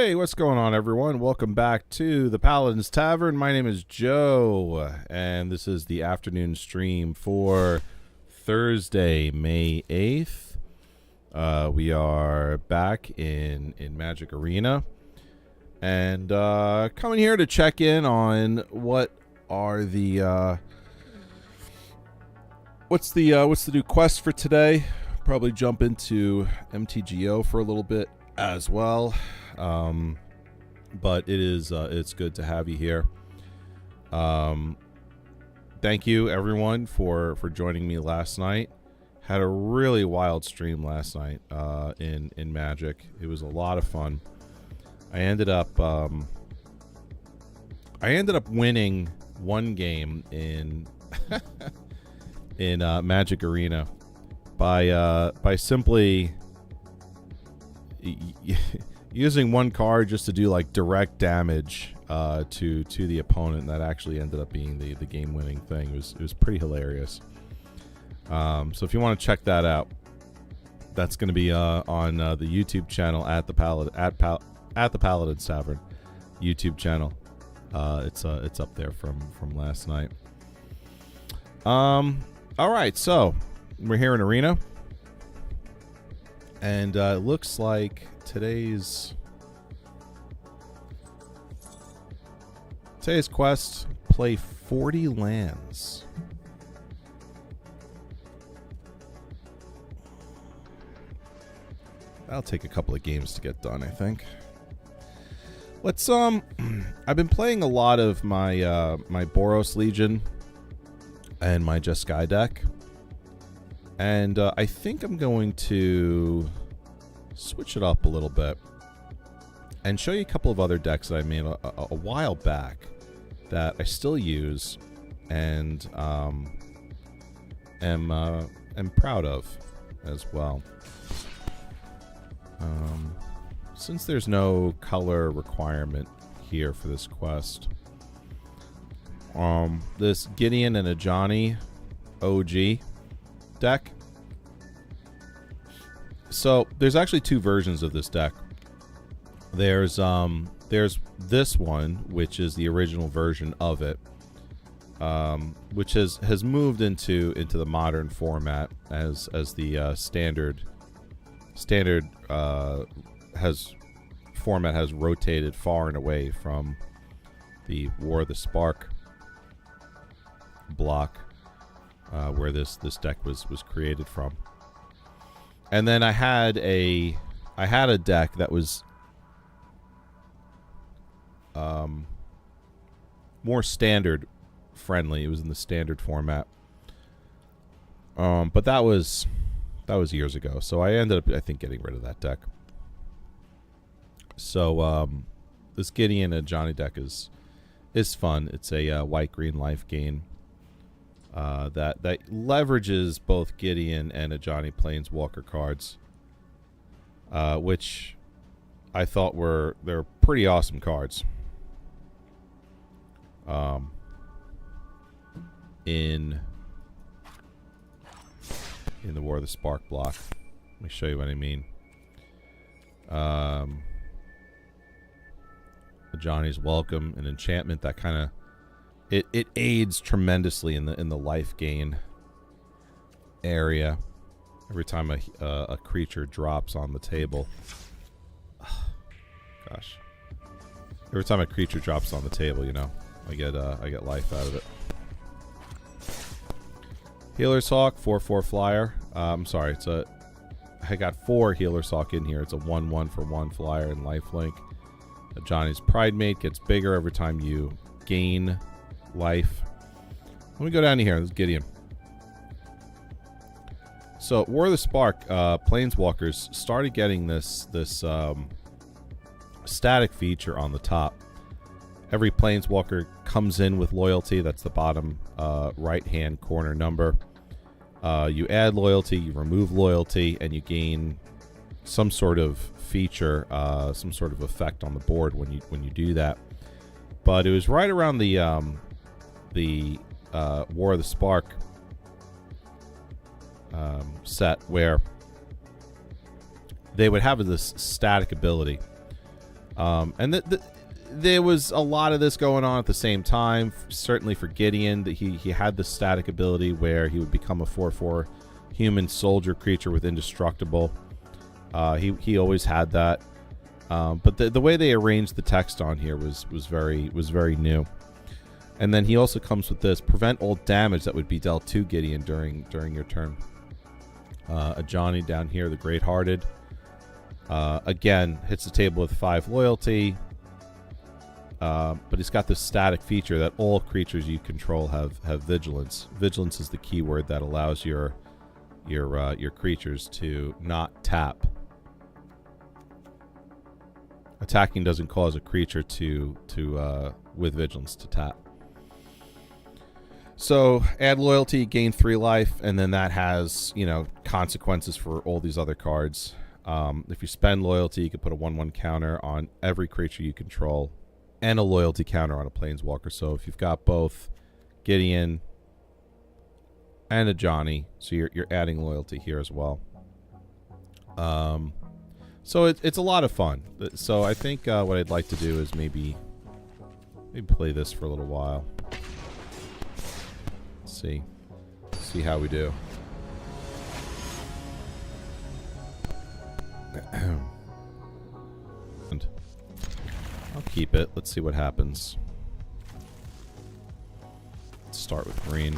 Hey, what's going on, everyone? Welcome back to the Paladin's Tavern. My name is Joe, and this is the afternoon stream for Thursday, May 8th. We are back in Magic Arena, and coming here to check in on what are the what's the new quest for today. Probably jump into MTGO for a little bit as well. But it's good to have you here. Thank you everyone for joining me last night. Had a really wild stream last night in Magic. It was a lot of fun. I ended up winning one game in in Magic Arena by simply using one card just to do like direct damage to the opponent. That actually ended up being the game winning thing. It was pretty hilarious. So if you want to check that out, that's going to be on the YouTube channel at the Paladin's Tavern YouTube channel. It's up there from last night. All right, so we're here in Arena, and it looks like today's quest: play 40 lands. That'll take a couple of games to get done, I think. Let's I've been playing a lot of my my Boros Legion and my Jeskai deck, and I think I'm going to switch it up a little bit and show you a couple of other decks that I made a while back that I still use and am proud of as well. Since there's no color requirement here for this quest, this Gideon and Ajani OG deck. So there's actually two versions of this deck. There's this one, which is the original version of it, which has moved into the modern format as the standard format has rotated far and away from the War of the Spark block, where this deck was created from. And then I had a deck that was more standard friendly. It was in the standard format, but that was years ago. So I ended up, I think, getting rid of that deck. So this Gideon and Johnny deck is fun. It's a white-green life gain that leverages both Gideon and Ajani Planeswalker cards, which I thought they're pretty awesome cards. In the War of the Spark block. Let me show you what I mean. Ajani's Welcome, an enchantment that kind of it aids tremendously in the life gain area. Every time a creature drops on the table. Gosh. Every time a creature drops on the table, you know, I get life out of it. Healer's Hawk, 4/4 flyer. I'm sorry, I got 4 Healer's Hawk in here. It's a 1/1 for 1 flyer and lifelink. Johnny's Pridemate gets bigger every time you gain life. Let me go down to here. This is Gideon. So War of the Spark, Planeswalkers started getting this static feature on the top. Every Planeswalker comes in with loyalty. That's the bottom right-hand corner number. You add loyalty, you remove loyalty, and you gain some sort of feature, some sort of effect on the board when you do that. But it was right around the War of the Spark set where they would have this static ability And there was a lot of this going on at the same time. Certainly for Gideon, that he had the static ability where he would become a 4/4 human soldier creature with indestructible. He always had that. But the way they arranged the text on here was very new. And then he also comes with this: prevent all damage that would be dealt to Gideon during your turn. Ajani down here, the Great-Hearted. Again, hits the table with 5 loyalty. But he's got this static feature that all creatures you control have vigilance. Vigilance is the keyword that allows your creatures to not tap. Attacking doesn't cause a creature to with vigilance to tap. So add loyalty, gain 3 life, and then that has, consequences for all these other cards. If you spend loyalty, you can put a 1/1 counter on every creature you control, and a loyalty counter on a planeswalker. So if you've got both Gideon and a Johnny, so you're adding loyalty here as well. So it's a lot of fun. So I think what I'd like to do is maybe play this for a little while. See how we do. And I'll keep it. Let's see what happens. Let's start with green.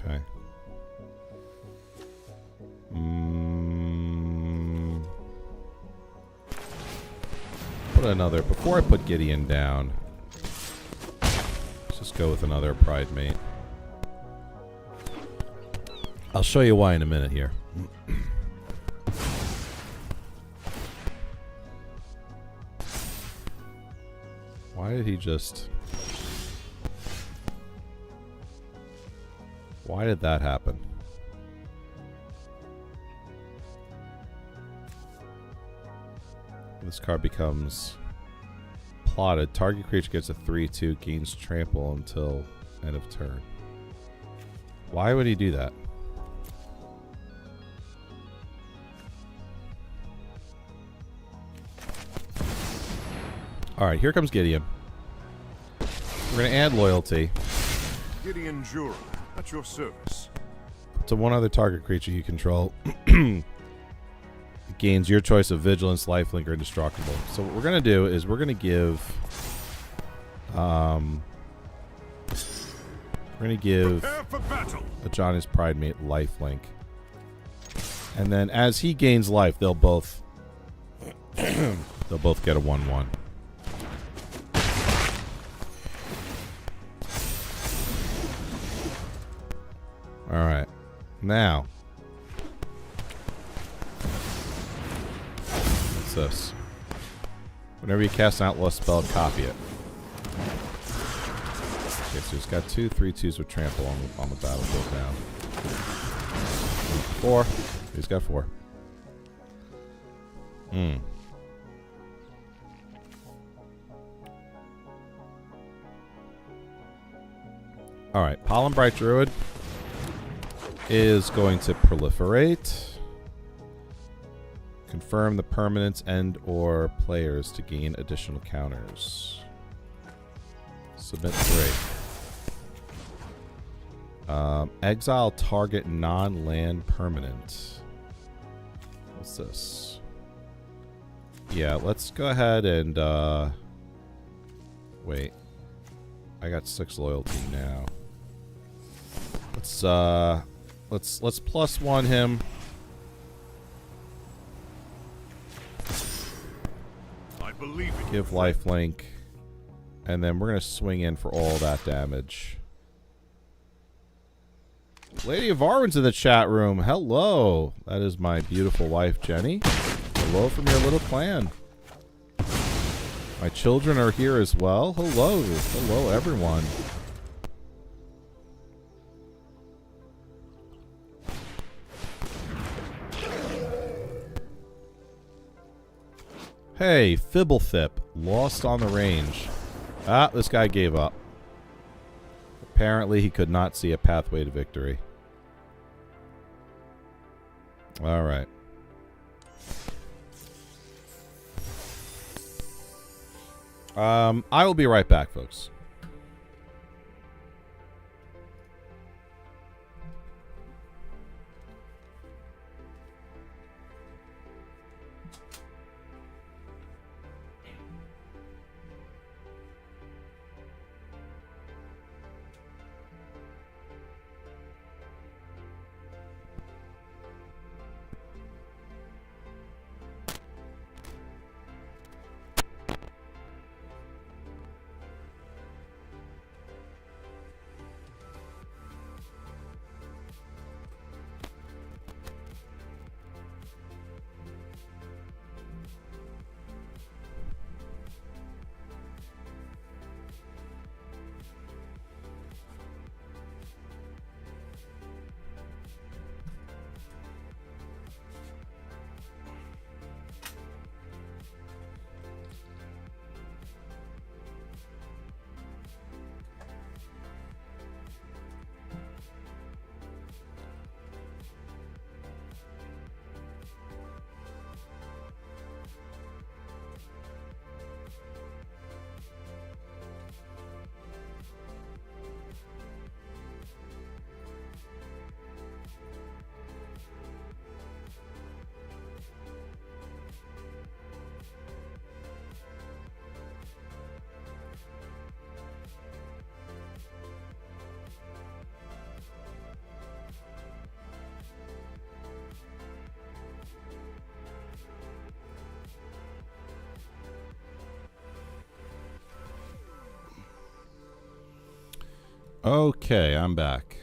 Okay. Put another. Before I put Gideon down, let's just go with another Pride Mate. I'll show you why in a minute here. Why did he just... Why did that happen? This card becomes plotted. Target creature gets a 3/2, gains trample until end of turn. Why would he do that? Alright, here comes Gideon. We're going to add loyalty. Gideon Jura, at your service. To one other target creature you control. It gains your choice of vigilance, lifelink, or indestructible. So what we're going to do is we're going to give... a Johnny's Pride Mate lifelink. And then as he gains life, they'll both... they'll both get a 1/1. Alright. Now. What's this? Whenever you cast an outlaw spell, copy it. Okay, so he's got 2 3/2s with trample on the battlefield now. 4. He's got 4. Alright, Pollen Bright Druid is going to proliferate. Confirm the permanents and or players to gain additional counters. Submit 3. Exile target non-land permanent. What's this? Yeah, let's go ahead and wait. I got 6 loyalty now. Let's +1 him. I believe in Give lifelink. And then we're going to swing in for all that damage. Lady of Arwen's in the chat room. Hello. That is my beautiful wife, Jenny. Hello from your little clan. My children are here as well. Hello. Hello, everyone. Hey, Fibblethip. Lost on the range. Ah, this guy gave up. Apparently, he could not see a pathway to victory. All right. I will be right back, folks. Okay, I'm back.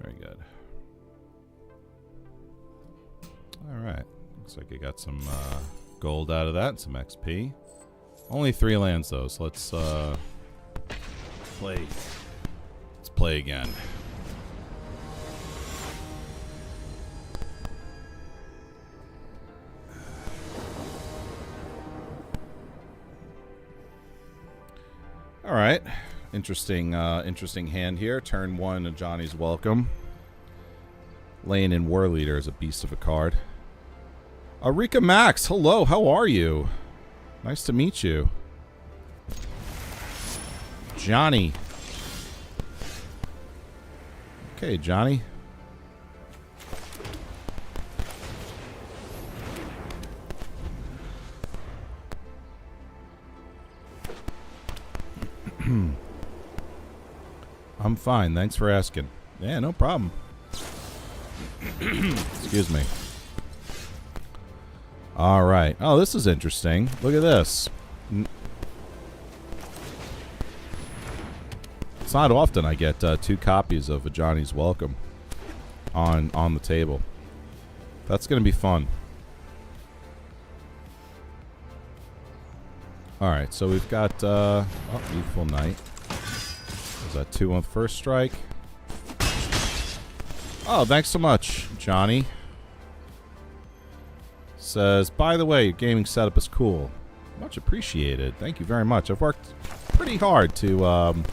Very good. All right. Looks like I got some gold out of that, some XP. Only 3 lands though, so let's play. Let's play again. All right, interesting hand here. Turn 1 of Johnny's Welcome. Laying in War Leader is a beast of a card. Arika Max, hello, how are you? Nice to meet you. Johnny. Okay, Johnny. I'm fine. Thanks for asking. Yeah, no problem. Excuse me. All right. Oh, this is interesting. Look at this. It's not often I get 2 copies of a Johnny's Welcome on the table. That's going to be fun. All right, so we've got Youthful Knight. Is that 2 on first strike? Oh, thanks so much, Johnny. Says, by the way, your gaming setup is cool. Much appreciated. Thank you very much. I've worked pretty hard to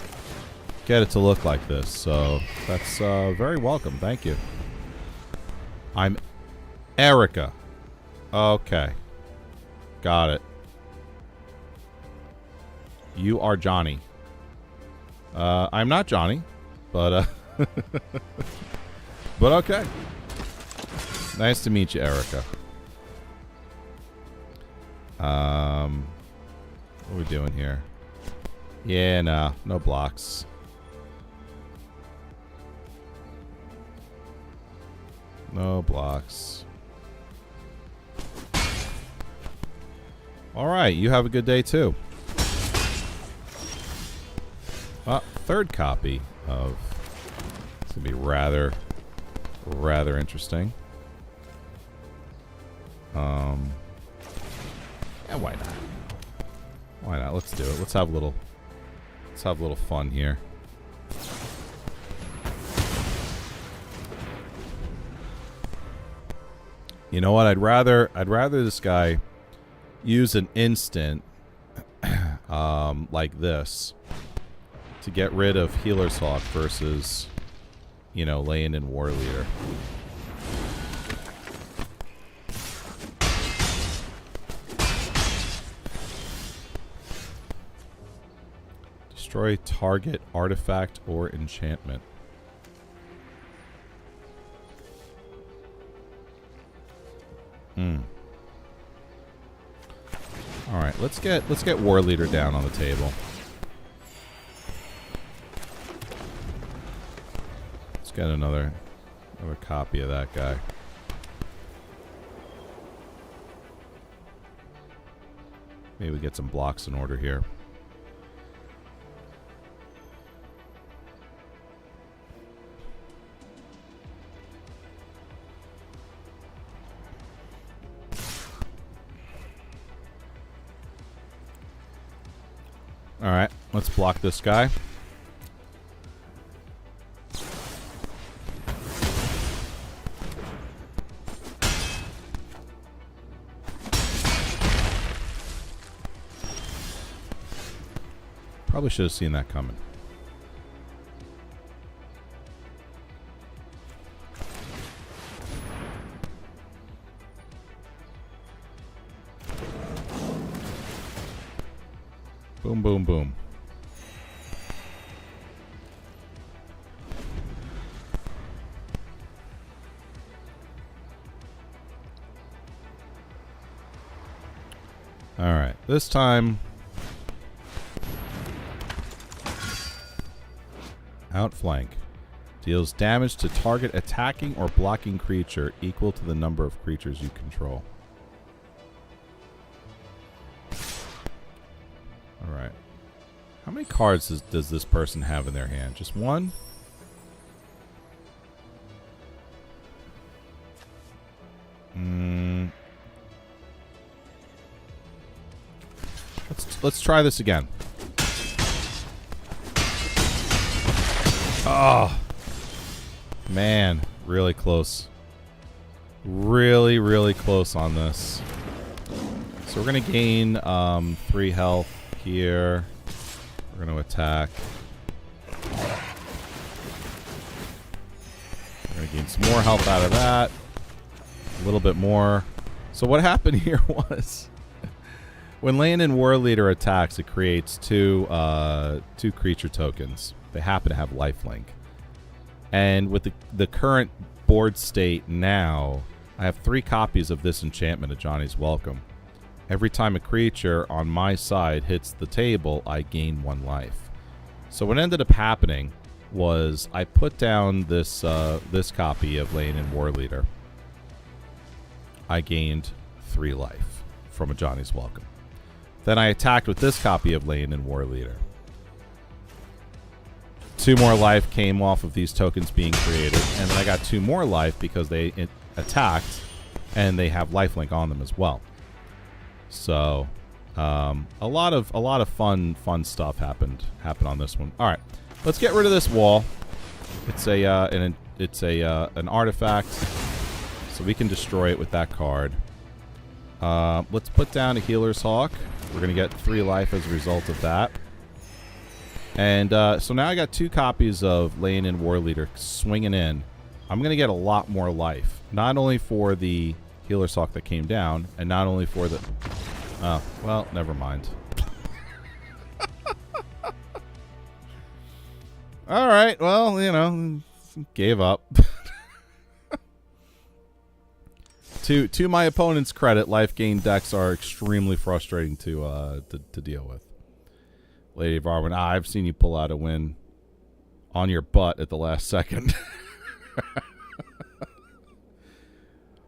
get it to look like this, so that's very welcome. Thank you. I'm Erica. Okay. Got it. You are Johnny. I'm not Johnny, but but okay. Nice to meet you, Erica. What are we doing here? Yeah, no blocks. No blocks. All right, you have a good day too. Third copy of... It's going to be rather interesting. Yeah, why not? Why not? Let's do it. Let's have a little fun here. You know what? I'd rather this guy use an instant like this to get rid of Healer's Hawk versus, you know, laying in War Leader. Destroy target artifact or enchantment. All right, let's get War Leader down on the table. Let's get another copy of that guy. Maybe we get some blocks in order here. All right, let's block this guy. Probably should have seen that coming. Boom, boom, boom. All right, this time outflank deals damage to target attacking or blocking creature equal to the number of creatures you control. All right. How many cards does this person have in their hand? Just one? Let's try this again. Oh, man, really close. Really, really close on this. So we're gonna gain 3 health here. We're gonna attack. We're gonna gain some more health out of that. A little bit more. So what happened here was, when Leonin War Leader attacks, it creates two creature tokens. They happen to have lifelink. And with the current board state now, I have 3 copies of this enchantment of Johnny's Welcome. Every time a creature on my side hits the table, I gain 1 life. So what ended up happening was I put down this this copy of Leonin War Leader. I gained 3 life from a Johnny's Welcome. Then I attacked with this copy of Leonin War Leader. 2 more life came off of these tokens being created, and then I got 2 more life because they attacked, and they have lifelink on them as well. So, a lot of fun stuff happened on this one. All right, let's get rid of this wall. It's an artifact, so we can destroy it with that card. Let's put down a Healer's Hawk. We're gonna get 3 life as a result of that. And so now I got 2 copies of Leonin War Leader swinging in. I'm going to get a lot more life. Not only for the Healer's Hawk that came down, and not only for the... Oh, well, never mind. Alright, well, you know, gave up. To my opponent's credit, life gain decks are extremely frustrating to deal with. Lady Varwin, I've seen you pull out a win on your butt at the last second.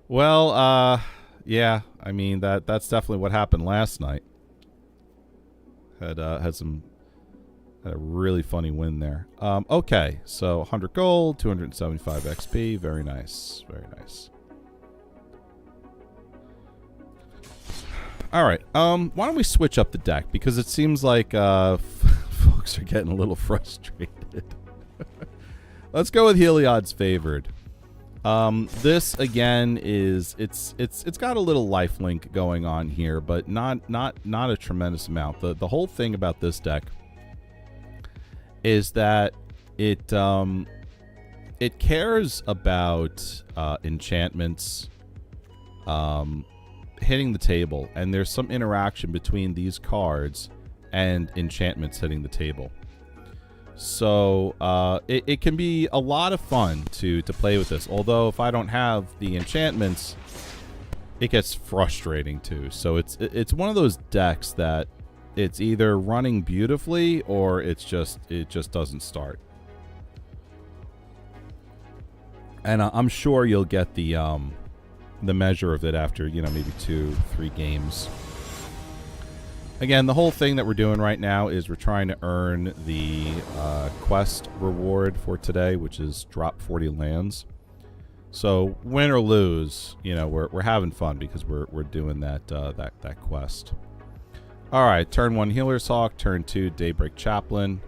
Well, yeah, I mean that's definitely what happened last night. Had some Had a really funny win there. Okay, so 100 gold, 275 XP. Very nice. Very nice. All right. Why don't we switch up the deck? Because it seems like folks are getting a little frustrated. Let's go with Heliod's Favored. This again is it's got a little lifelink going on here, but not a tremendous amount. The whole thing about this deck is that it cares about enchantments hitting the table, and there's some interaction between these cards and enchantments hitting the table. So it can be a lot of fun to play with this. Although if I don't have the enchantments, it gets frustrating too. So it's one of those decks that it's either running beautifully or it just doesn't start. And I'm sure you'll get the measure of it after, you know, maybe 2-3 games. Again, the whole thing that we're doing right now is we're trying to earn the quest reward for today, which is drop 40 lands. So win or lose, you know, we're having fun because we're doing that quest. All right, turn 1 Healer's Hawk, turn 2 Daybreak Chaplain,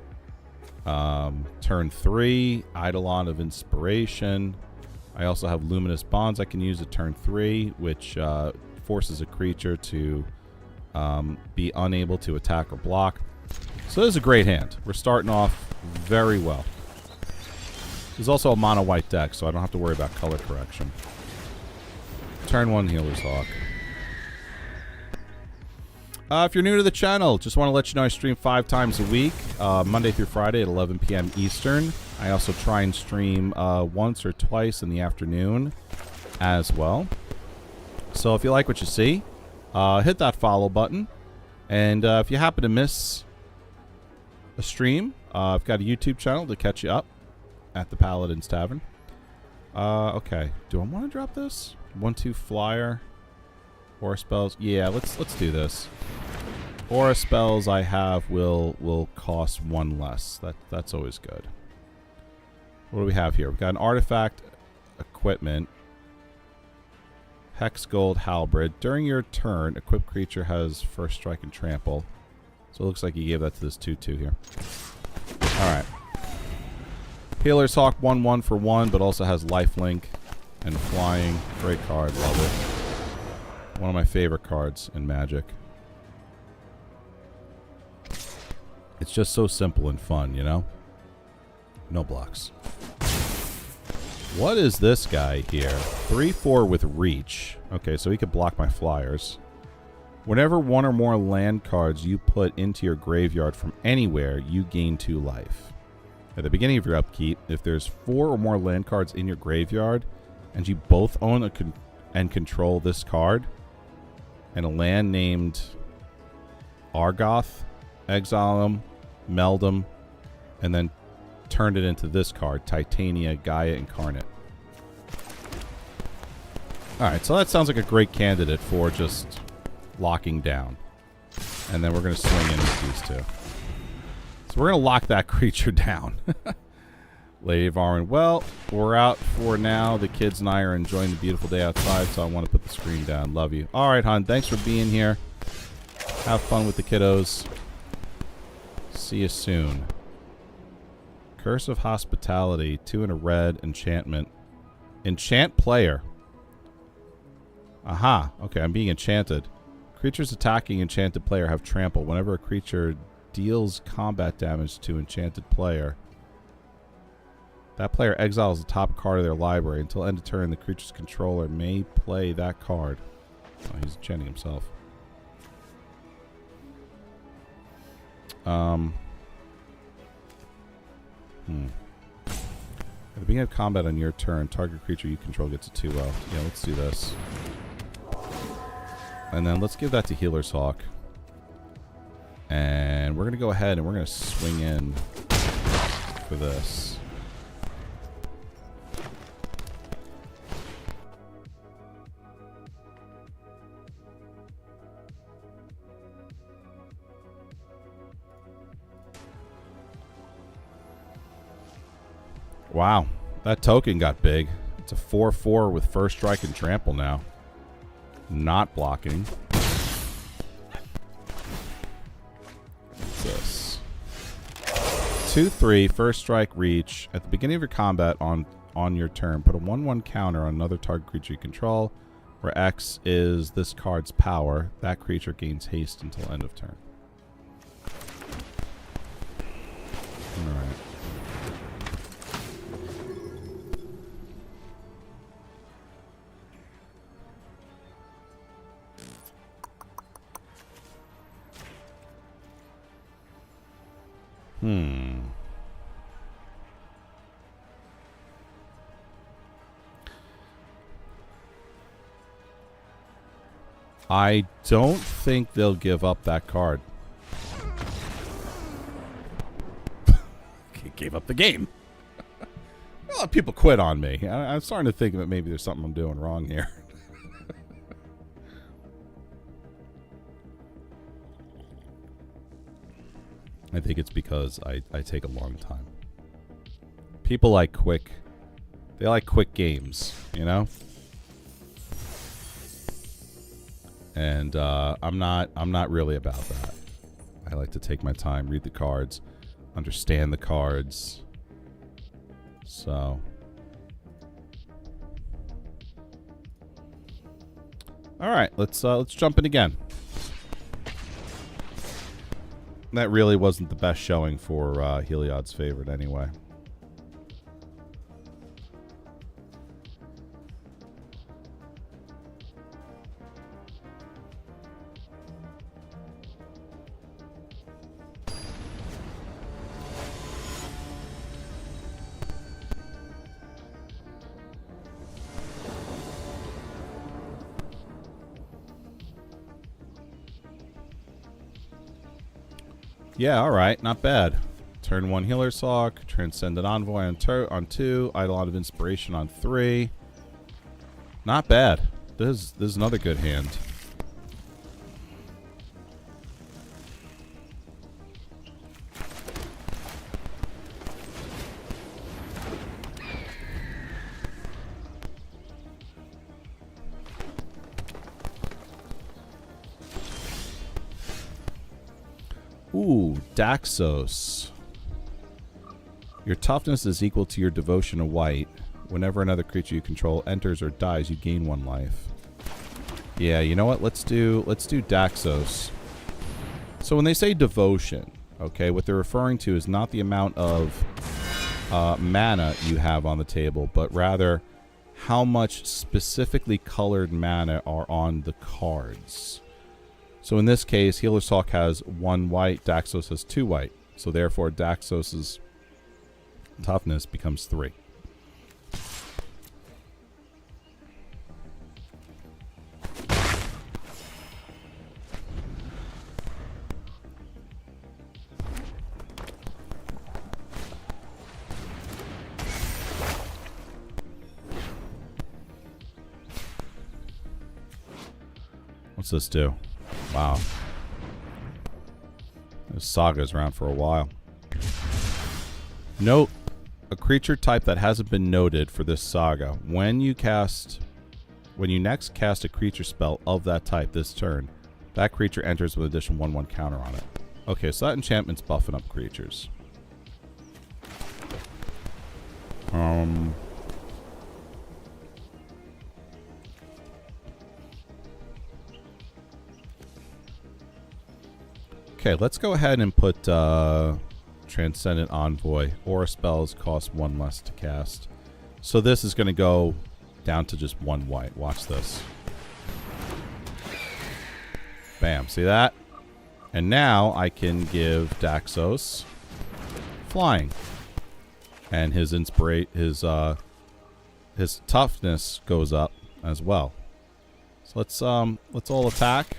turn 3 Eidolon of Inspiration. I also have Luminous Bonds I can use at turn 3, which forces a creature to be unable to attack or block. So this is a great hand. We're starting off very well. There's also a mono white deck, so I don't have to worry about color correction. Turn 1 Healer's Hawk. If you're new to the channel, just want to let you know I stream 5 times a week, Monday through Friday at 11 p.m. Eastern. I also try and stream once or twice in the afternoon as well. So if you like what you see, hit that follow button. And if you happen to miss a stream, I've got a YouTube channel to catch you up at the Paladin's Tavern. Okay, do I want to drop this? 1/2 flyer. Aura spells. Yeah, let's do this. Aura spells I have will cost 1 less. That's always good. What do we have here? We've got an artifact equipment. Hex Gold Halberd. During your turn, equipped creature has first strike and trample. So it looks like he gave that to this 2/2 here. Alright. Healer's Hawk 1/1 for 1, but also has lifelink and flying. Great card, love it. One of my favorite cards in Magic. It's just so simple and fun, you know? No blocks. What is this guy here? 3/4 with reach. Okay, so he could block my flyers. Whenever 1 or more land cards you put into your graveyard from anywhere, you gain 2 life. At the beginning of your upkeep, if there's 4 or more land cards in your graveyard, and you both own and control this card, and a land named Argoth, exile them, meld them, and then turn it into this card, Titania Gaia Incarnate. Alright, so that sounds like a great candidate for just locking down. And then we're going to swing in with these two. So we're going to lock that creature down. Lady of Arwen. Well, we're out for now. The kids and I are enjoying the beautiful day outside, so I want to put the screen down. Love you. Alright, hon. Thanks for being here. Have fun with the kiddos. See you soon. Curse of Hospitality. 2 and a red. Enchantment. Enchant player. Aha. Okay, I'm being enchanted. Creatures attacking enchanted player have trample. Whenever a creature deals combat damage to enchanted player, that player exiles the top card of their library. Until end of turn, the creature's controller may play that card. Oh, he's enchanting himself. At the beginning of combat on your turn, target creature you control gets a 2/0. Yeah, let's do this. And then let's give that to Healer's Hawk. And we're going to go ahead and we're going to swing in for this. Wow, that token got big. It's a 4/4 with first strike and trample now. Not blocking. What's this? 2/3 first strike reach. At the beginning of your combat on your turn, put a 1/1 counter on another target creature you control, where X is this card's power. That creature gains haste until end of turn. Alright. I don't think they'll give up that card. Gave up the game. A lot of people quit on me. I'm starting to think that maybe there's something I'm doing wrong here. I think it's because I take a long time. People like quick. They like quick games, you know? And I'm not really about that. I like to take my time, read the cards, understand the cards. So all right, let's jump in again. That really wasn't the best showing for Heliod's favorite anyway. Yeah, alright, not bad. Turn 1 Healer's Hawk, Transcendent Envoy on 2, Eidolon of Inspiration on 3. Not bad. This is another good hand. Ooh, Daxos. Your toughness is equal to your devotion to white. Whenever another creature you control enters or dies, you gain 1 life. Yeah, you know what? Let's do Daxos. So when they say devotion, okay, what they're referring to is not the amount of mana you have on the table, but rather how much specifically colored mana are on the cards. So in this case, Healer's Hawk has 1 white, Daxos has 2 white. So therefore, Daxos's toughness becomes 3. What's this do? Wow. This Saga's around for a while. Note, a creature type that hasn't been noted for this Saga. When you next cast a creature spell of that type this turn, that creature enters with an additional 1/1 counter on it. Okay, so that enchantment's buffing up creatures. Okay, let's go ahead and put Transcendent Envoy. Aura spells cost 1 less to cast. So this is going to go down to just 1 white. Watch this. Bam, see that? And now I can give Daxos flying. And his toughness goes up as well. So let's all attack.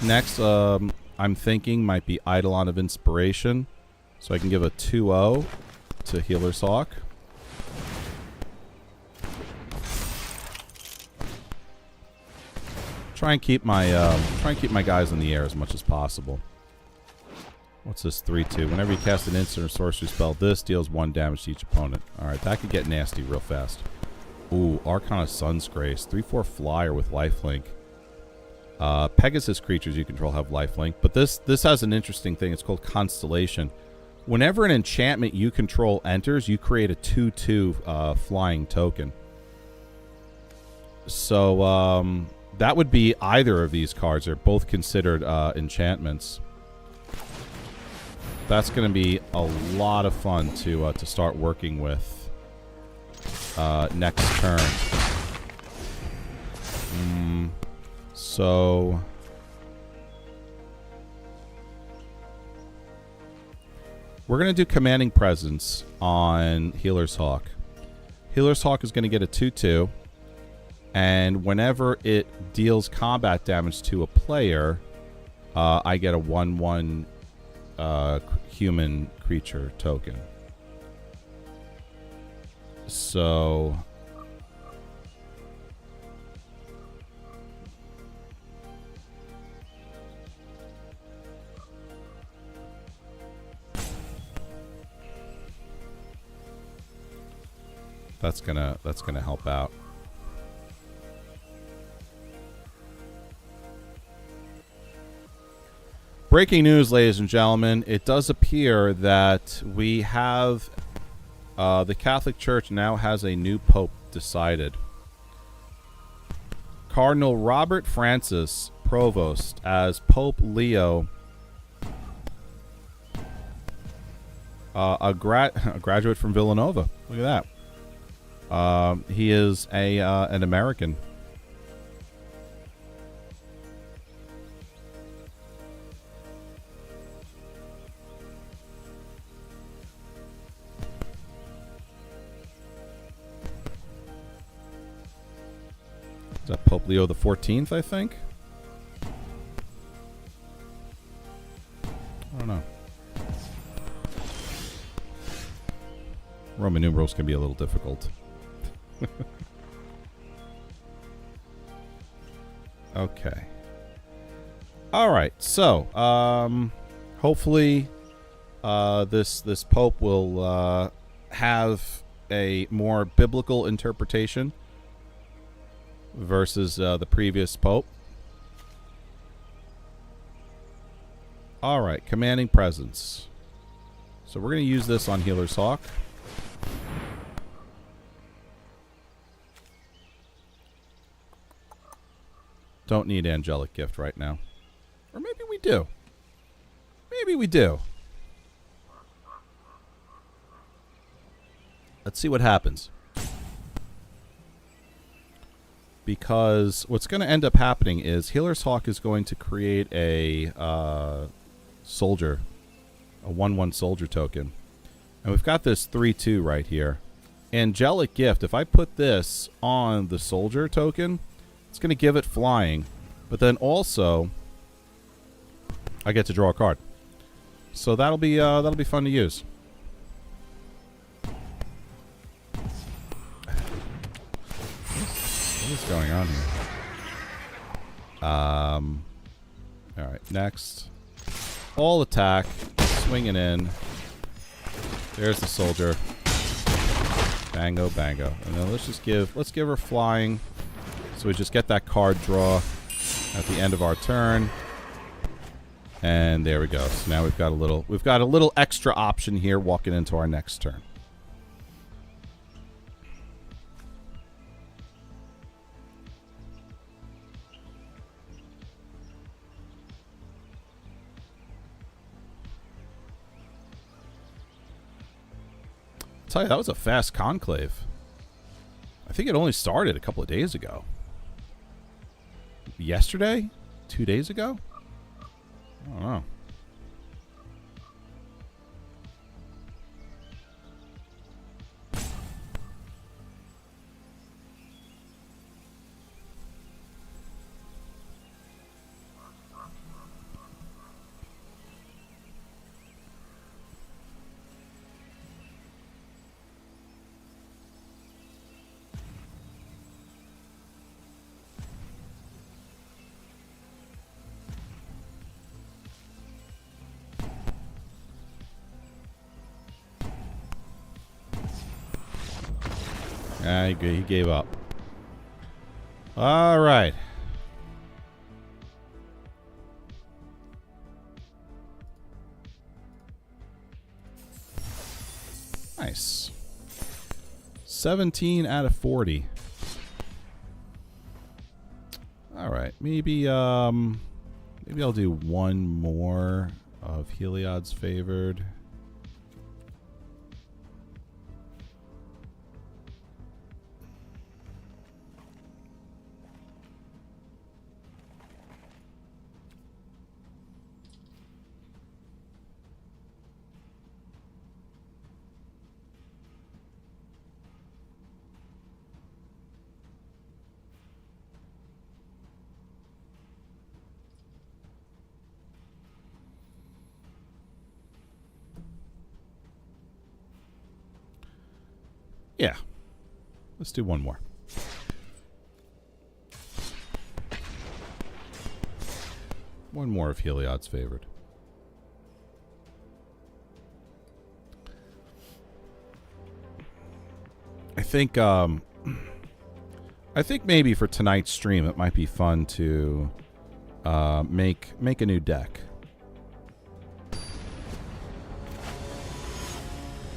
Next, I'm thinking might be Eidolon of Inspiration. So I can give a 2/0 to Healer's Hawk. Try and keep my guys in the air as much as possible. What's this 3/2? Whenever you cast an instant or sorcery spell, this deals 1 damage to each opponent. Alright, that could get nasty real fast. Ooh, Arcana Sun's Grace. 3/4 flyer with lifelink. Pegasus creatures you control have lifelink, but this has an interesting thing. It's called Constellation. Whenever an enchantment you control enters, you create a 2/2 flying token. So that would be either of these cards. They're both considered enchantments. That's going to be a lot of fun to start working with next turn. So we're going to do Commanding Presence on Healer's Hawk. Healer's Hawk is going to get a 2/2, and whenever it deals combat damage to a player, I get a 1/1 human creature token. So that's gonna help out. Breaking news, ladies and gentlemen. It does appear that we have the Catholic Church now has a new pope decided. Cardinal Robert Francis Provost as Pope Leo, a graduate from Villanova. Look at that. He is an American. Is that Pope Leo the 14th, I think? I don't know. Roman numerals can be a little difficult. Okay. All right. So, hopefully, this Pope will have a more biblical interpretation versus the previous Pope. All right, Commanding Presence. So we're going to use this on Healer's Hawk. Don't need Angelic Gift right now. Or maybe we do. Maybe we do. Let's see what happens. Because what's going to end up happening is Healer's Hawk is going to create a soldier, a 1/1 soldier token. And we've got this 3/2 right here. Angelic Gift, if I put this on the soldier token, it's going to give it flying. But then also, I get to draw a card. So that'll be fun to use. What's going on here? Alright, next. All attack. Swinging in. There's the soldier. Bango, bango. And then let's give her flying. So we just get that card draw at the end of our turn. And there we go. So now we've got a little extra option here walking into our next turn. I'll tell you, that was a fast conclave. I think it only started a couple of days ago. Yesterday? 2 days ago? I don't know. He gave up. All right. Nice. 17 out of 40. All right. Maybe I'll do one more of Heliod's Favored. Yeah. Let's do one more. One more of Heliod's Favored. I think maybe for tonight's stream it might be fun to make a new deck.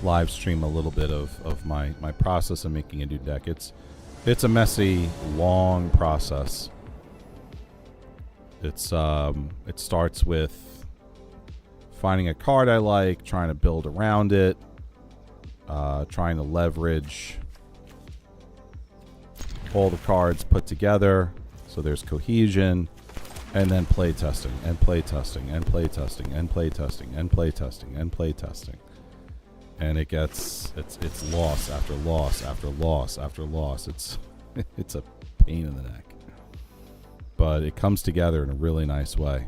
Live stream a little bit of my process of making a new deck. It's a messy, long process. It starts with finding a card I like, trying to build around it, trying to leverage all the cards put together so there's cohesion, and then play testing and play testing and play testing and play testing and play testing and play testing. And it gets it's loss after loss after loss after loss. It's a pain in the neck, but it comes together in a really nice way.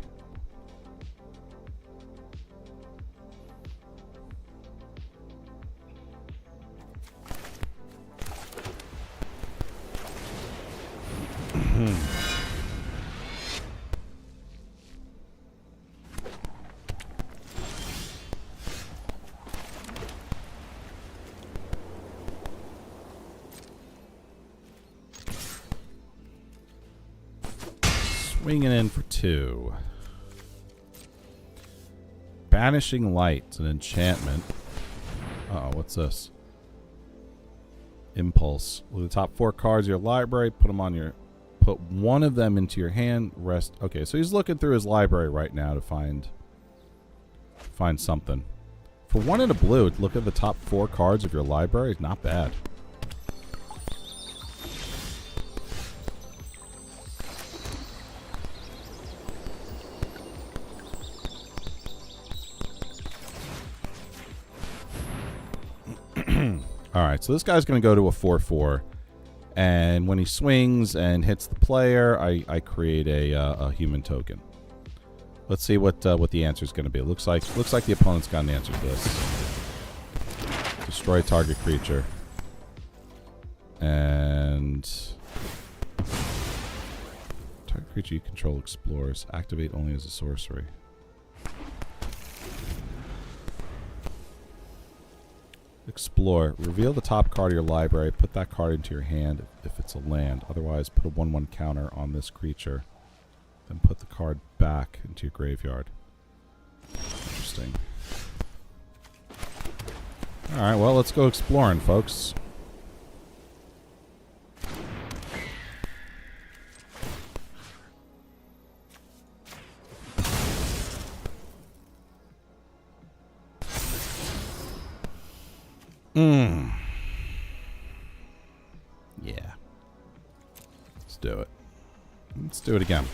Swinging in for 2. Banishing Light. It's an enchantment. Uh-oh, what's this? Impulse. With the top 4 cards of your library, put one of them into your hand. Rest. Okay, so he's looking through his library right now to find something. For 1 and a blue, look at the top 4 cards of your library. Not bad. Alright, so this guy's going to go to a 4/4, and when he swings and hits the player, I create a human token. Let's see what the answer is going to be. Looks like the opponent's got an answer to this. Destroy target creature. And target creature you control explores. Activate only as a sorcery. Explore. Reveal the top card of your library. Put that card into your hand if it's a land. Otherwise, put a 1/1 counter on this creature. Then put the card back into your graveyard. Interesting. Alright, well, let's go exploring, folks. Yeah. Let's do it. Let's do it again.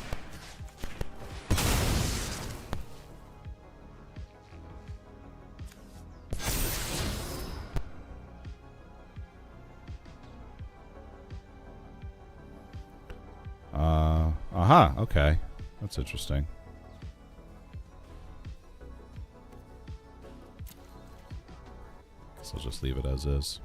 Aha, okay. That's interesting. Guess I'll just leave it as is.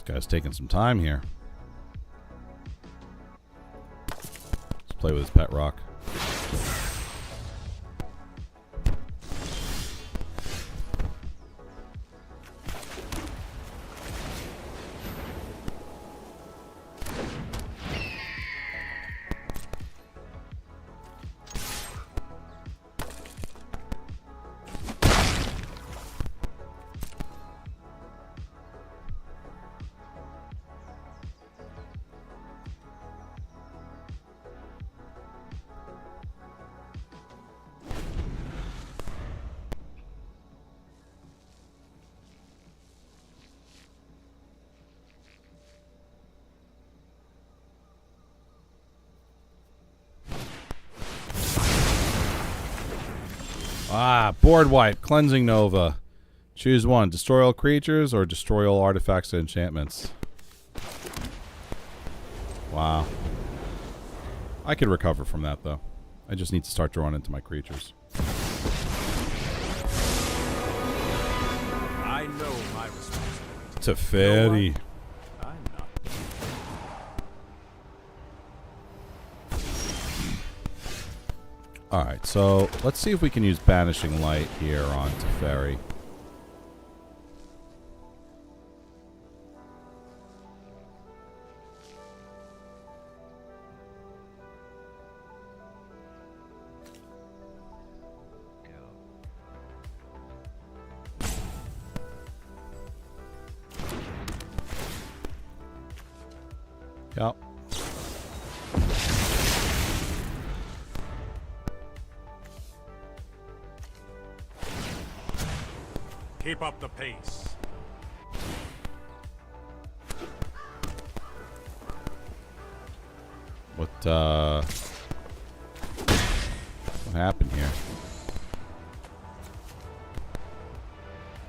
This guy's taking some time here. Let's play with his pet rock. Board wipe, cleansing nova. Choose one. Destroy all creatures or destroy all artifacts and enchantments. Wow. I could recover from that though. I just need to start drawing into my creatures. I know my responsibility. Teferi. I'm not. Alright, so let's see if we can use Banishing Light here on Teferi. Yep. Keep up the pace. What happened here?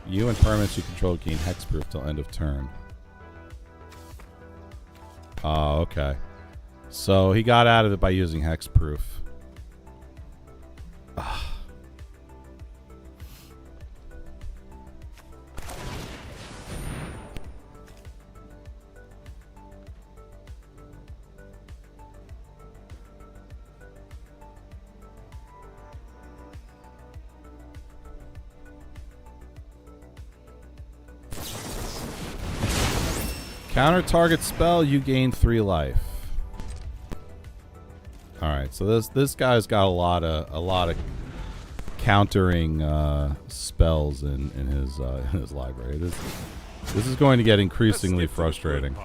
You and permanents you control gain hexproof till end of turn. Oh, okay. So he got out of it by using hexproof. Counter target spell, you gain 3 life. All right, so this guy's got a lot of countering spells in his library. This is going to get increasingly frustrating.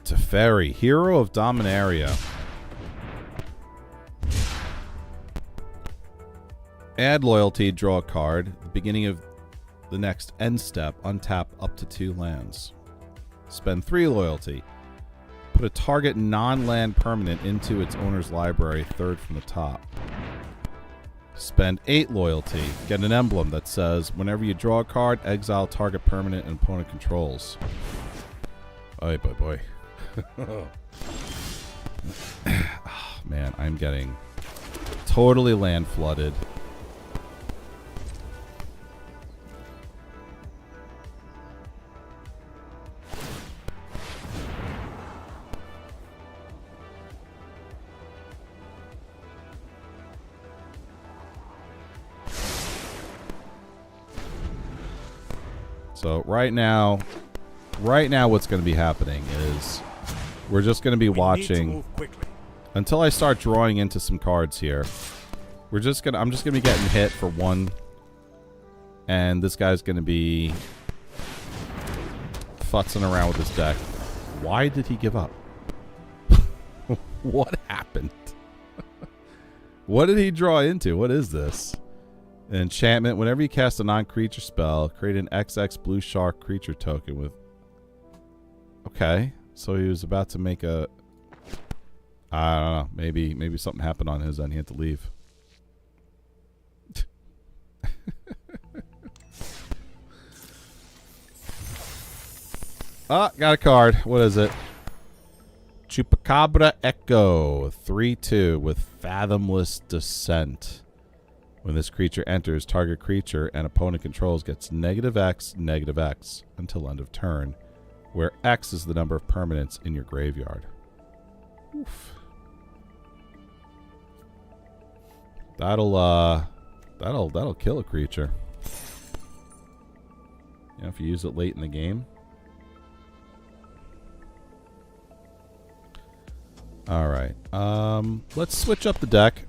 Teferi, Hero of Dominaria. Add loyalty, draw a card. At the beginning of the next end step, untap up to 2 lands. Spend 3 loyalty. Put a target non-land permanent into its owner's library, 3rd from the top. Spend 8 loyalty. Get an emblem that says, whenever you draw a card, exile target permanent and opponent controls. Oy, boy, boy. Oh, man, I'm getting totally land flooded. So right now what's going to be happening is we're just going to be watching until I start drawing into some cards here. I'm just going to be getting hit for 1, and this guy's going to be futzing around with his deck. Why did he give up? What happened? What did he draw into? What is this? An enchantment. Whenever you cast a non-creature spell, create an XX blue shark creature token with... Okay. So he was about to make a... I don't know. Maybe something happened on his end. He had to leave. Ah, got a card. What is it? Chupacabra Echo. 3/2 with Fathomless Descent. When this creature enters, target creature and opponent controls gets -X, -X until end of turn, where X is the number of permanents in your graveyard. Oof. That'll kill a creature. You know, if you use it late in the game. All right. Let's switch up the deck.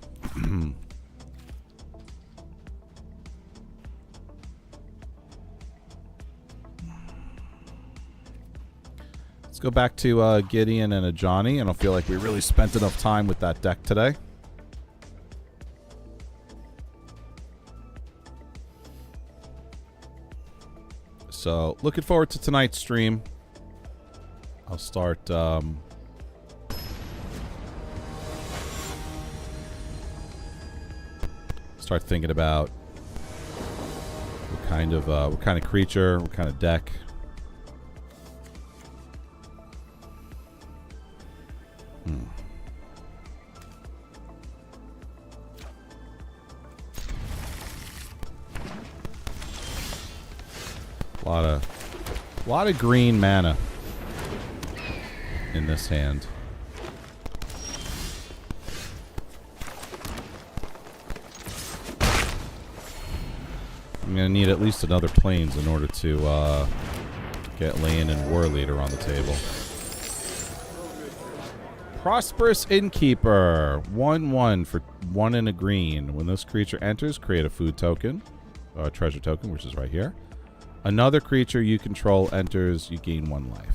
Let's go back to Gideon and a Johnny. I don't feel like we really spent enough time with that deck today. So, looking forward to tonight's stream. I'll start thinking about what kind of creature, what kind of deck. A lot of green mana in this hand. I'm gonna need at least another plains in order to get Lane and War Leader on the table. Prosperous Innkeeper, 1/1 for 1 and a green. When this creature enters, create a food token, treasure token, which is right here. Another creature you control enters, you gain 1 life.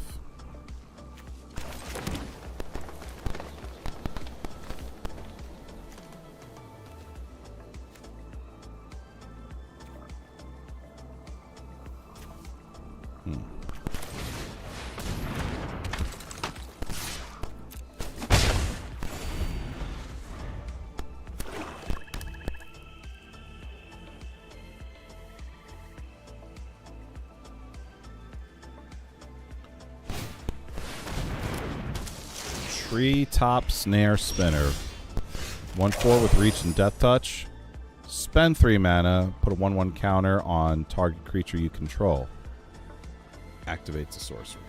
Treetop Snare Spinner. 1/4 with Reach and Death Touch. Spend 3 mana. Put a 1/1 counter on target creature you control. Activates a sorcery.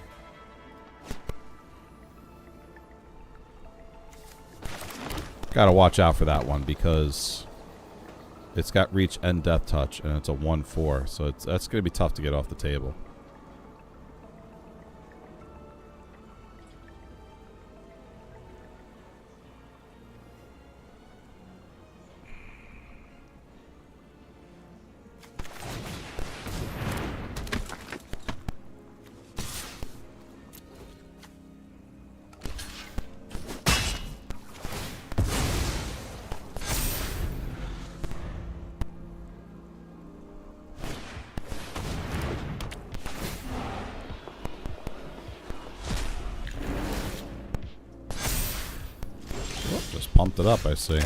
Gotta watch out for that one because it's got Reach and Death Touch and it's a 1/4, so that's gonna be tough to get off the table. Pumped it up, I see.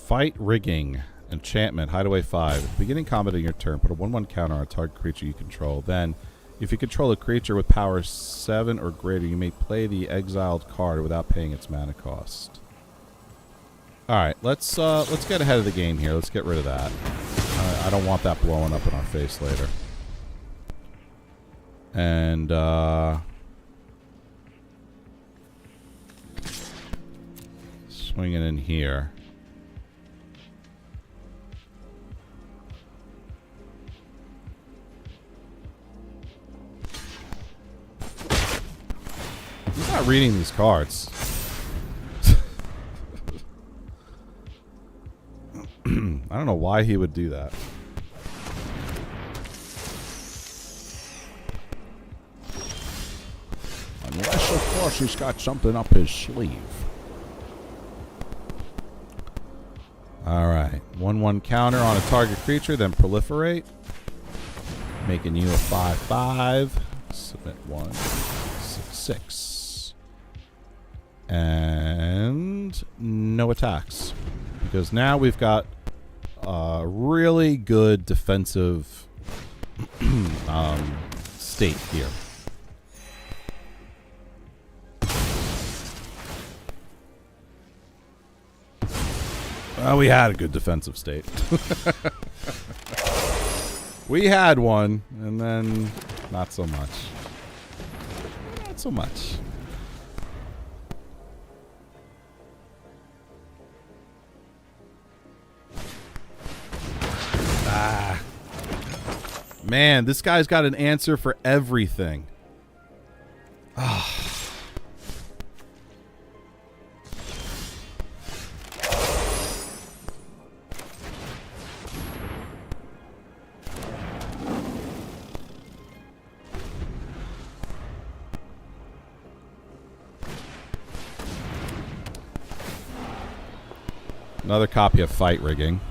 Fight Rigging. Enchantment. Hideaway 5. At the beginning combat of your turn, put a 1/1 counter on a target creature you control. Then, if you control a creature with power 7 or greater, you may play the exiled card without paying its mana cost. Alright, let's get ahead of the game here. Let's get rid of that. I don't want that blowing up in our face later. And, swinging in here. He's not reading these cards. I don't know why he would do that. unless he's got something up his sleeve. Alright. 1/1 counter on a target creature, then proliferate. Making you a 5/5. Submit 1. 6/6. And no attacks. Because now we've got a really good defensive state here. Well, we had a good defensive state. We had one, and then not so much. Not so much. Ah. Man, this guy's got an answer for everything. Ah. Another copy of Fight Rigging.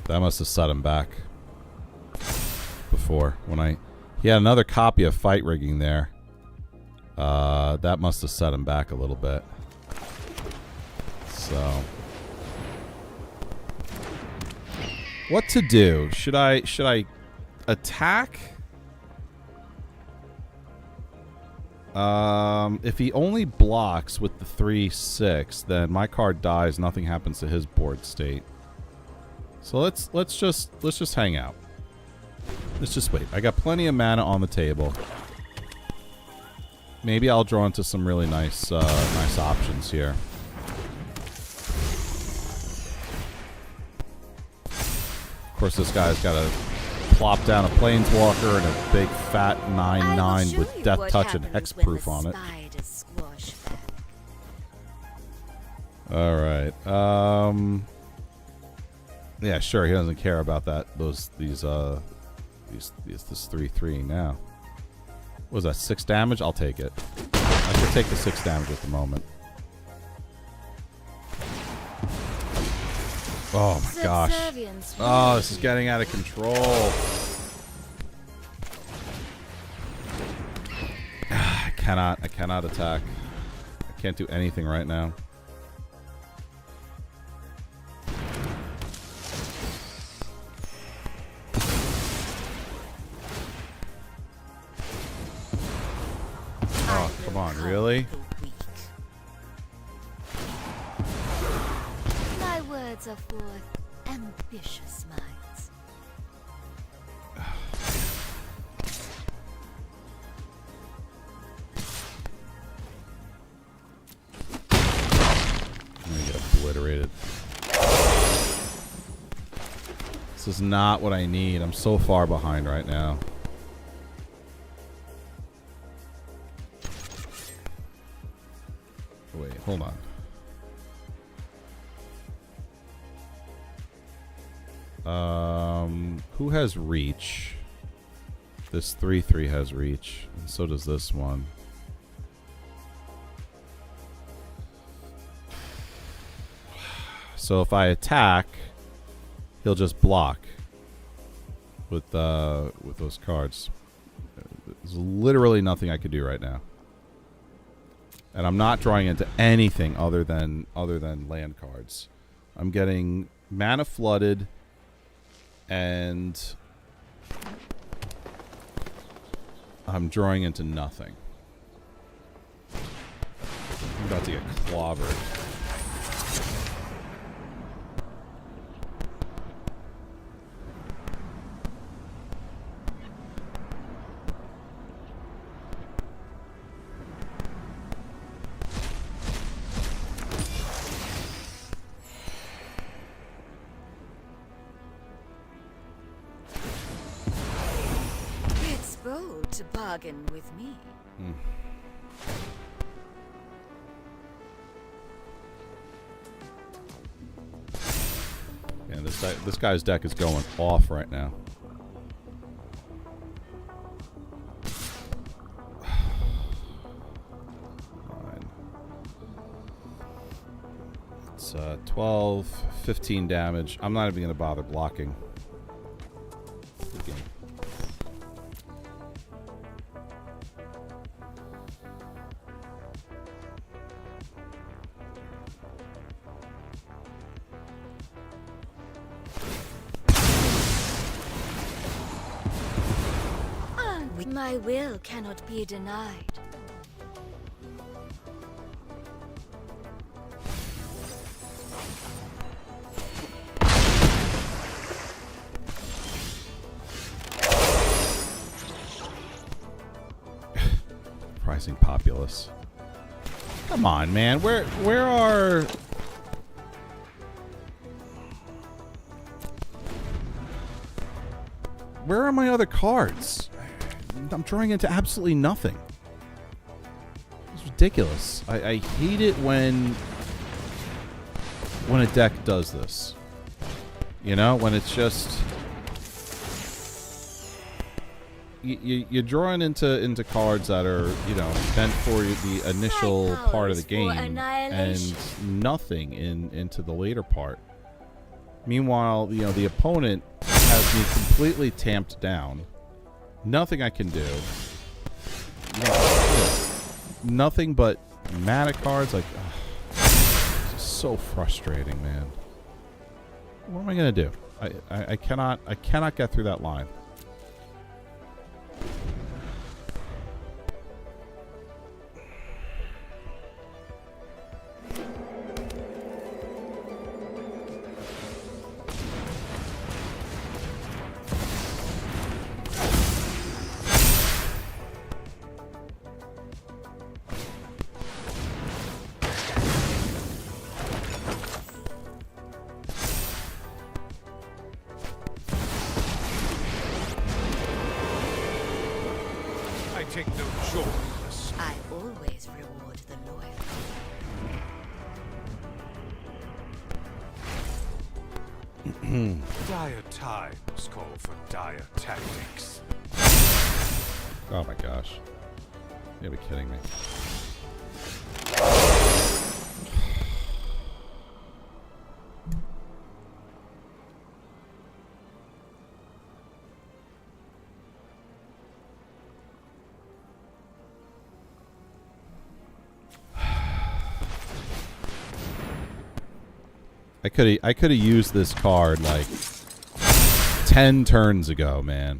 That must have set him back before. He had another copy of Fight Rigging there. That must have set him back a little bit. So, what to do? Should I attack? If he only blocks with the 3/6, then my card dies. Nothing happens to his board state. So let's just hang out. Let's just wait. I got plenty of mana on the table. Maybe I'll draw into some really nice options here. Of course, this guy's got to plop down a Planeswalker and a big fat 9/9 with Death Touch and Hexproof on it. Alright. Yeah, sure, he doesn't care about that. This 3/3 now. What was that, 6 damage? I'll take it. I should take the 6 damage at the moment. Oh my gosh. Oh, this is getting out of control. I cannot attack. I can't do anything right now. Oh, come on, really? My words are for ambitious minds. I'm gonna get obliterated. This is not what I need. I'm so far behind right now. Wait, hold on. Who has reach? This 3/3 has reach, and so does this one. So if I attack, he'll just block with those cards. There's literally nothing I could do right now. And I'm not drawing into anything other than land cards. I'm getting mana flooded, and I'm drawing into nothing. I'm about to get clobbered. To bargain with me. And this guy's deck is going off right now. It's 12, 15 damage. I'm not even going to bother blocking. Good game. My will cannot be denied. Pricing populace. Come on, man. Where are... Where are my other cards? I'm drawing into absolutely nothing. It's ridiculous. I hate it when a deck does this. You know, when it's just you're drawing into cards that are, you know, meant for the initial part of the game and nothing into the later part. Meanwhile, you know, the opponent has me completely tamped down. Nothing I can do. Nothing but mana cards. Like, it's so frustrating, man. What am I gonna do? I cannot get through that line. Take no choice. I always reward the loyal. Dire times call for dire tactics. Oh my gosh. You gotta be kidding me. I could have used this card like 10 turns ago, man.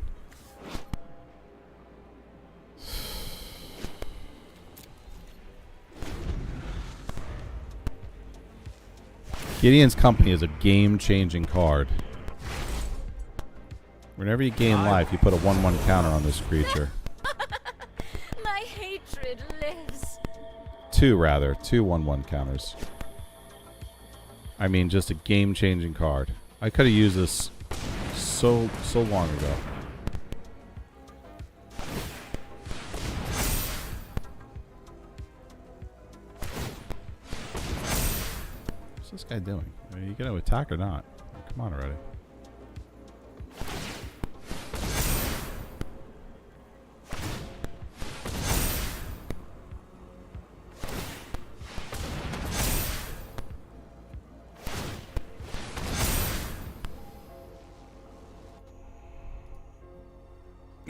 Gideon's Company is a game-changing card. Whenever you gain life, you put a 1/1 counter on this creature. My hatred lives. Two 1/1 counters. I mean, just a game-changing card. I could have used this so long ago. What's this guy doing? Are you going to attack or not? Come on already.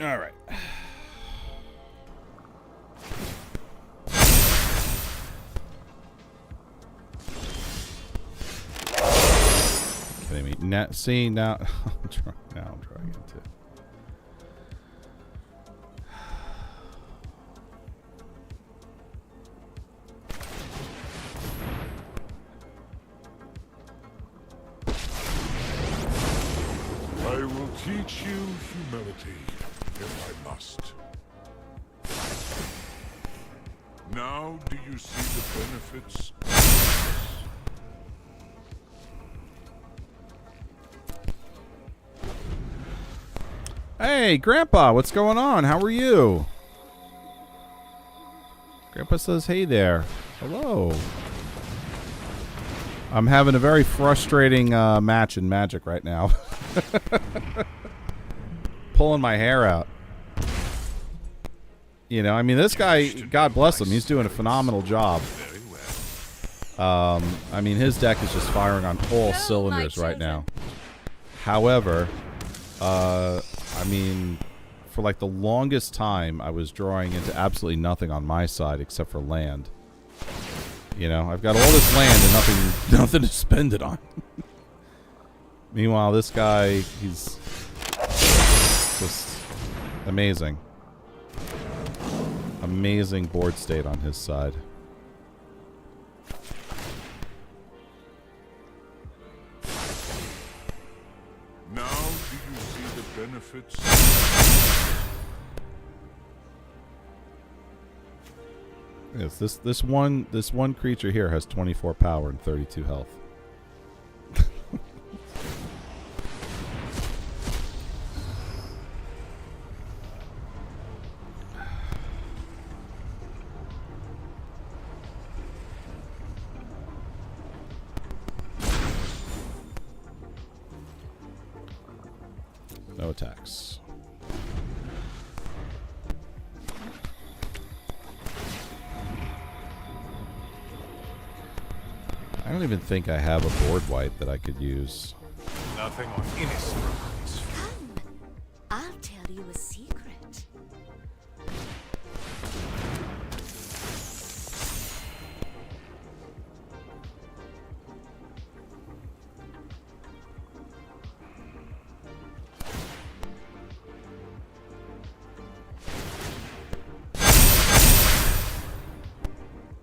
All right. Kidding me? Now, see now, I'm trying to. I will teach you humility. If I must. Now do you see the benefits? Hey, Grandpa, what's going on? How are you? Grandpa says, hey there. Hello. I'm having a very frustrating match in Magic right now. Pulling my hair out. You know, I mean, this guy, God bless him, he's doing a phenomenal job. Very well. I mean, his deck is just firing on all cylinders right now. However, I mean, for like the longest time, I was drawing into absolutely nothing on my side except for land. You know, I've got all this land and nothing to spend it on. Meanwhile, this guy, he's just amazing. Amazing board state on his side. Now do you see the benefits? Yes, this one creature here has 24 power and 32 health. No attacks. I don't even think I have a board wipe that I could use. Nothing on Innistrad. Come, I'll tell you a secret.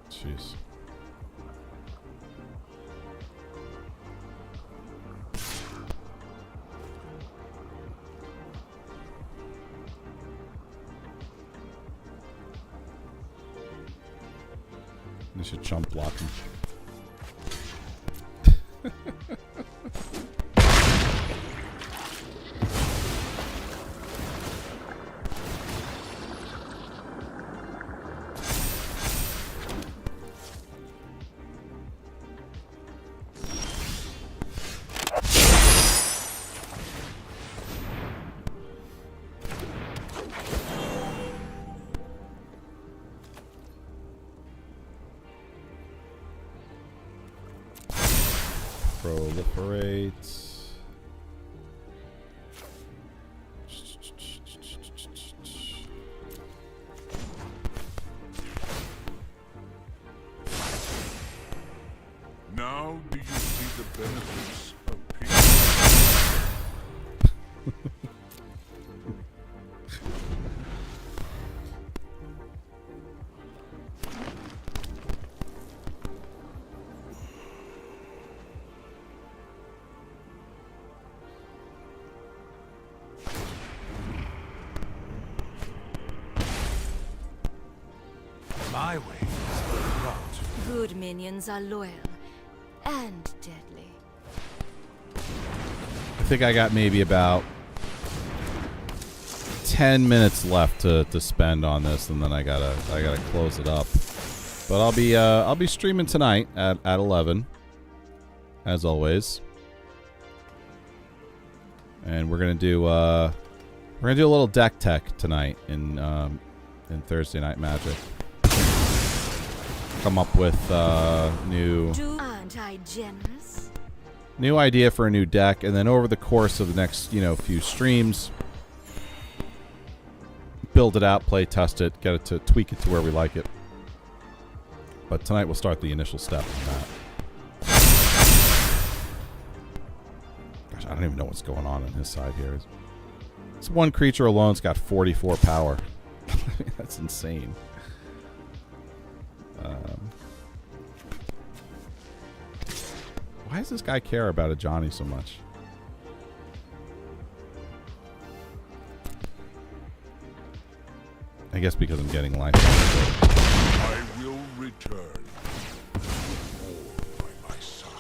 Jeez. I should jump block him. Proliferate. Now do you see the benefits of peace? My way is the route. Good minions are loyal and deadly. I think I got maybe about 10 minutes left to spend on this, and then I gotta close it up. But I'll be streaming tonight at 11, as always, and we're gonna do a little deck tech tonight in Thursday Night Magic. Come up with Aren't I generous? new idea for a new deck, and then over the course of the next few streams, build it out, play test it, get it to tweak it to where we like it. But tonight we'll start the initial step on that. Gosh, I don't even know what's going on his side here. This one creature alone's got 44 power. That's insane. Why does this guy care about a Johnny so much? I guess because I'm getting life. I will return. All by my side.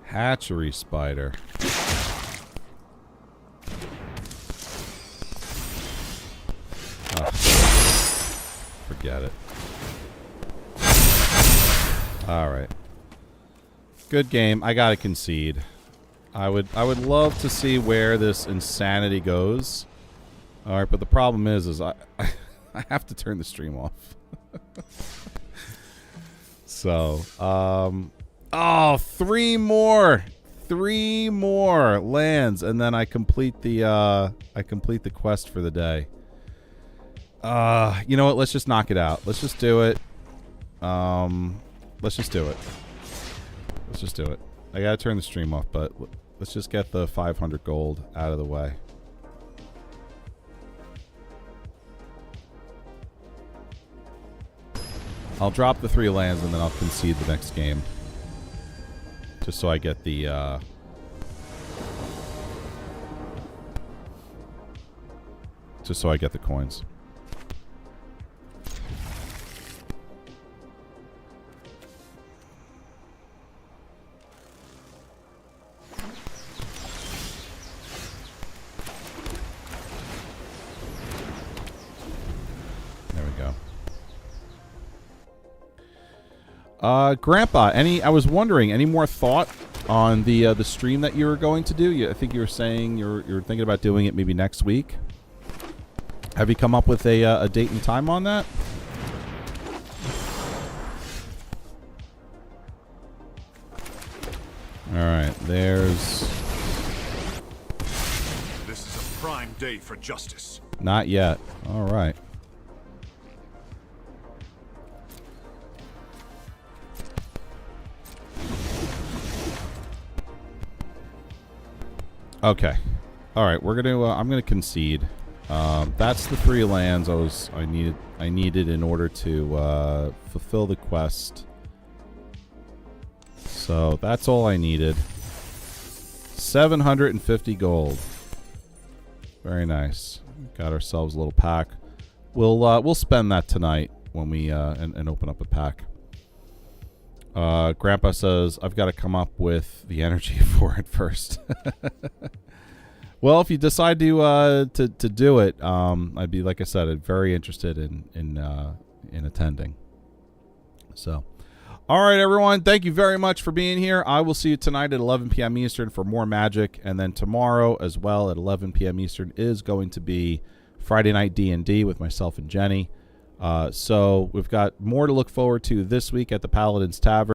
Hatchery spider. Forget it. All right. Good game. I gotta concede. I would love to see where this insanity goes. All right, but the problem is I I have to turn the stream off. So, oh, three more lands, and then I complete the quest for the day. You know what? Let's just knock it out. Let's just do it. Let's just do it. Let's just do it. I gotta turn the stream off, but let's just get the 500 gold out of the way. I'll drop the 3 lands and then I'll concede the next game. Just so I get the, just so I get the coins. There we go. Grandpa, I was wondering, any more thought on the stream that you were going to do? I think you were saying you're thinking about doing it maybe next week. Have you come up with a date and time on that? All right, there's... This is a prime day for justice. Not yet. All right. Okay. All right, we're gonna. I'm gonna concede. That's the 3 lands I needed in order to fulfill the quest. So that's all I needed. 750 gold. Very nice. Got ourselves a little pack. We'll spend that tonight when we and open up a pack. Grandpa says I've got to come up with the energy for it first. Well, if you decide to do it, I'd be, like I said, very interested in attending. So, all right, everyone, thank you very much for being here. I will see you tonight at 11 p.m. Eastern for more Magic, and then tomorrow as well at 11 p.m. Eastern is going to be Friday Night D&D with myself and Jenny. So we've got more to look forward to this week at the Paladins Tavern.